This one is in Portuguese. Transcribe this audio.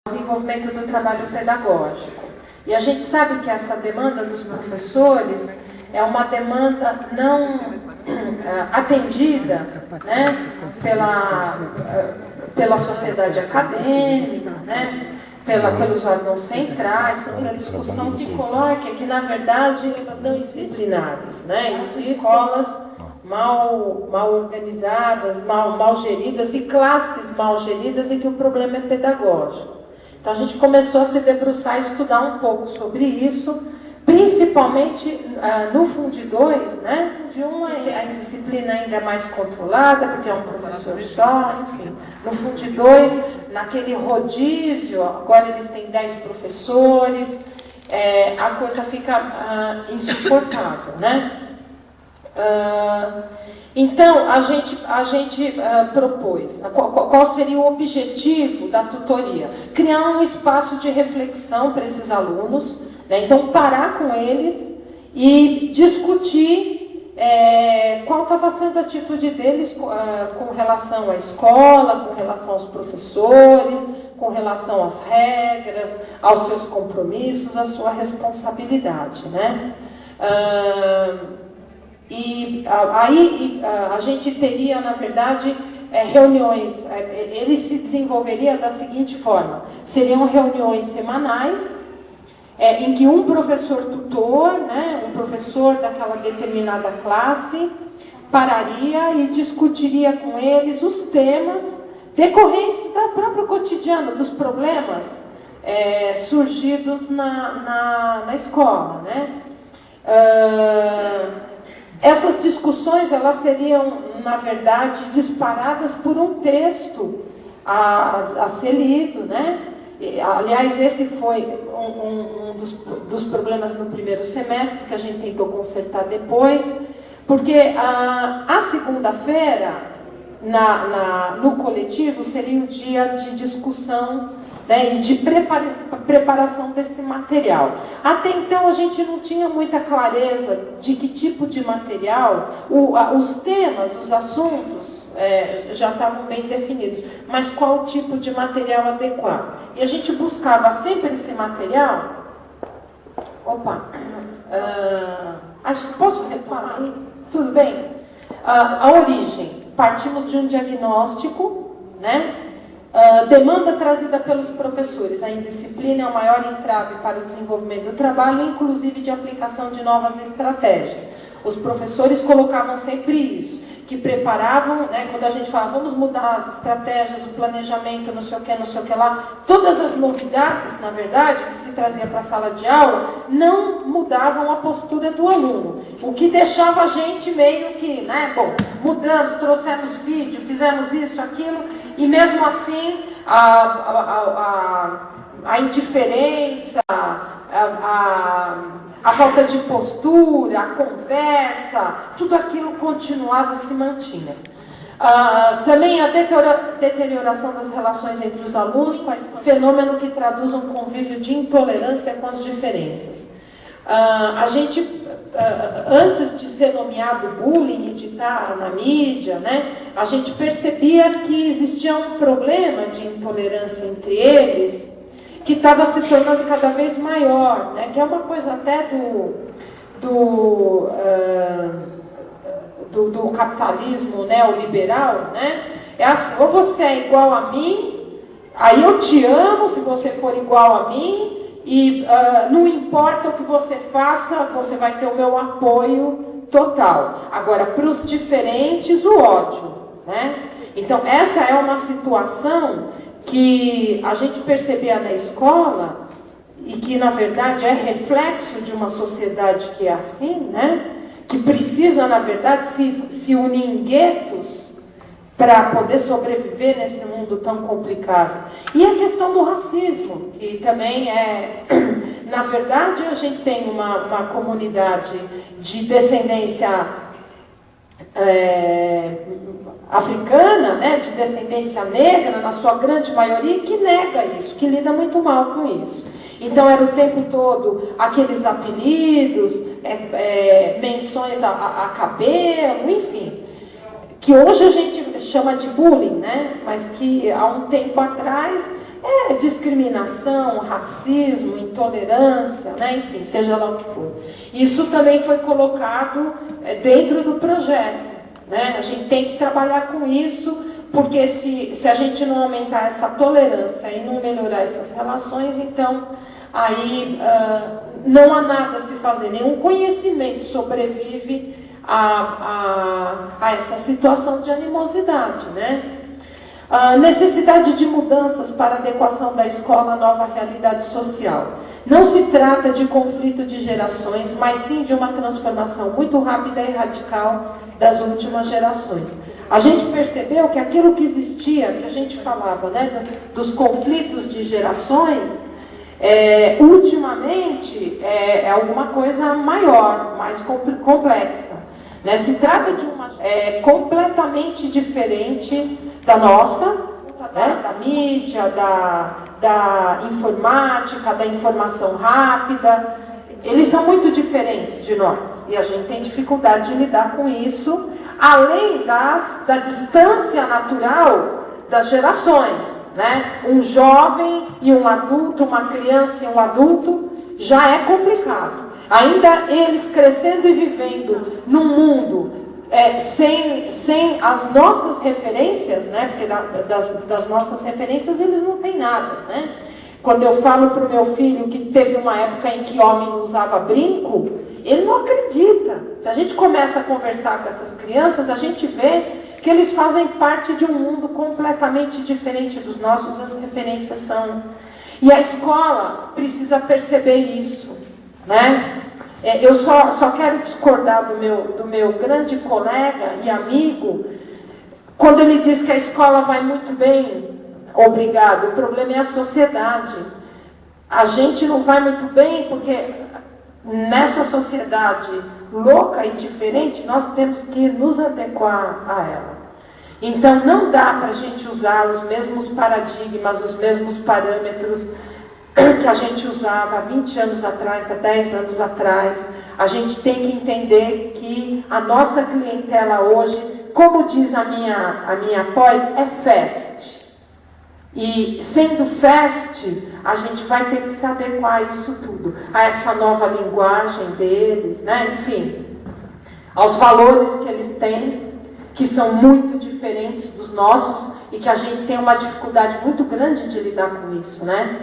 desenvolvimento do trabalho pedagógico. E a gente sabe que essa demanda dos professores é uma demanda não atendida, né, pela sociedade acadêmica, né, pelos órgãos centrais. A discussão se coloca que, na verdade, não existem disciplinares, né? Existem escolas mal organizadas, mal geridas e classes mal geridas em que o problema é pedagógico. Então a gente começou a se debruçar a estudar um pouco sobre isso, principalmente no Fundi 2, né? Fundi 1 a disciplina ainda é mais controlada, porque é um professor só, enfim. No Fundi 2, naquele rodízio, agora eles têm 10 professores, a coisa fica insuportável, né? Então, a gente propôs, qual seria o objetivo da tutoria? Criar um espaço de reflexão para esses alunos, né? Então, parar com eles e discutir qual estava sendo a atitude deles com relação à escola, com relação aos professores, com relação às regras, aos seus compromissos, à sua responsabilidade, né? E aí a gente teria, na verdade, reuniões, ele se desenvolveria da seguinte forma: seriam reuniões semanais, em que um professor tutor, né, um professor daquela determinada classe, pararia e discutiria com eles os temas decorrentes da própria cotidiana, dos problemas surgidos na escola, né? Essas discussões, elas seriam, na verdade, disparadas por um texto a ser lido, né? Aliás, esse foi um dos problemas no primeiro semestre, que a gente tentou consertar depois, porque a segunda-feira, no coletivo, seria o dia de discussão, né, e de preparação desse material. Até então a gente não tinha muita clareza de que tipo de material, os temas, os assuntos já estavam bem definidos, mas qual tipo de material adequado. E a gente buscava sempre esse material. Posso retomar aí? Tudo bem? A origem, partimos de um diagnóstico, né? Demanda trazida pelos professores. A indisciplina é o maior entrave para o desenvolvimento do trabalho, inclusive de aplicação de novas estratégias. Os professores colocavam sempre isso, que preparavam, né, quando a gente falava, vamos mudar as estratégias, o planejamento, não sei o que lá, todas as novidades, na verdade, que se trazia para a sala de aula, não mudavam a postura do aluno, o que deixava a gente meio que, né, bom, mudamos, trouxemos vídeo, fizemos isso, aquilo, e mesmo assim, a indiferença, a falta de postura, a conversa, tudo aquilo continuava e se mantinha. Também a deterioração das relações entre os alunos, fenômeno que traduz um convívio de intolerância com as diferenças. A gente, antes de ser nomeado bullying e de estar na mídia, né, a gente percebia que existia um problema de intolerância entre eles, que estava se tornando cada vez maior, né? Que é uma coisa até do capitalismo neoliberal, né? É assim, ou você é igual a mim, aí eu te amo se você for igual a mim, e não importa o que você faça, você vai ter o meu apoio total. Agora, para os diferentes, o ódio, né? Então, essa é uma situação que a gente percebia na escola e que, na verdade, é reflexo de uma sociedade que é assim, né? Que precisa, na verdade, se unir em guetos para poder sobreviver nesse mundo tão complicado. E a questão do racismo, que também na verdade, a gente tem uma comunidade de descendência africana, né, de descendência negra, na sua grande maioria, que nega isso, que lida muito mal com isso. Então, era o tempo todo aqueles apelidos, menções a cabelo, enfim, que hoje a gente chama de bullying, né, mas que há um tempo atrás discriminação, racismo, intolerância, né? Enfim, seja lá o que for. Isso também foi colocado dentro do projeto, né? A gente tem que trabalhar com isso, porque se a gente não aumentar essa tolerância e não melhorar essas relações, então aí não há nada a se fazer, nenhum conhecimento sobrevive a essa situação de animosidade, né? A necessidade de mudanças para adequação da escola à nova realidade social. Não se trata de conflito de gerações, mas sim de uma transformação muito rápida e radical das últimas gerações. A gente percebeu que aquilo que existia, que a gente falava, né, dos conflitos de gerações, ultimamente é alguma coisa maior, mais complexa. Né? Se trata de uma completamente diferente da nossa, né? Da mídia, da informática, da informação rápida. Eles são muito diferentes de nós e a gente tem dificuldade de lidar com isso, além da distância natural das gerações. Né? Um jovem e um adulto, uma criança e um adulto, já é complicado. Ainda eles crescendo e vivendo num mundo sem as nossas referências, né? Porque das nossas referências eles não têm nada. Né? Quando eu falo para o meu filho que teve uma época em que homem não usava brinco, ele não acredita. Se a gente começa a conversar com essas crianças, a gente vê que eles fazem parte de um mundo completamente diferente dos nossos, as referências são. E a escola precisa perceber isso. Né? Eu só quero discordar do meu grande colega e amigo quando ele diz que a escola vai muito bem. Obrigado. O problema é a sociedade. A gente não vai muito bem porque nessa sociedade louca e diferente nós temos que nos adequar a ela. Então não dá para a gente usar os mesmos paradigmas, os mesmos parâmetros que a gente usava há 20 anos atrás, há 10 anos atrás. A gente tem que entender que a nossa clientela hoje, como diz a minha POI, é fast. E sendo fast, a gente vai ter que se adequar a isso tudo, a essa nova linguagem deles, né? Enfim, aos valores que eles têm, que são muito diferentes dos nossos e que a gente tem uma dificuldade muito grande de lidar com isso, né?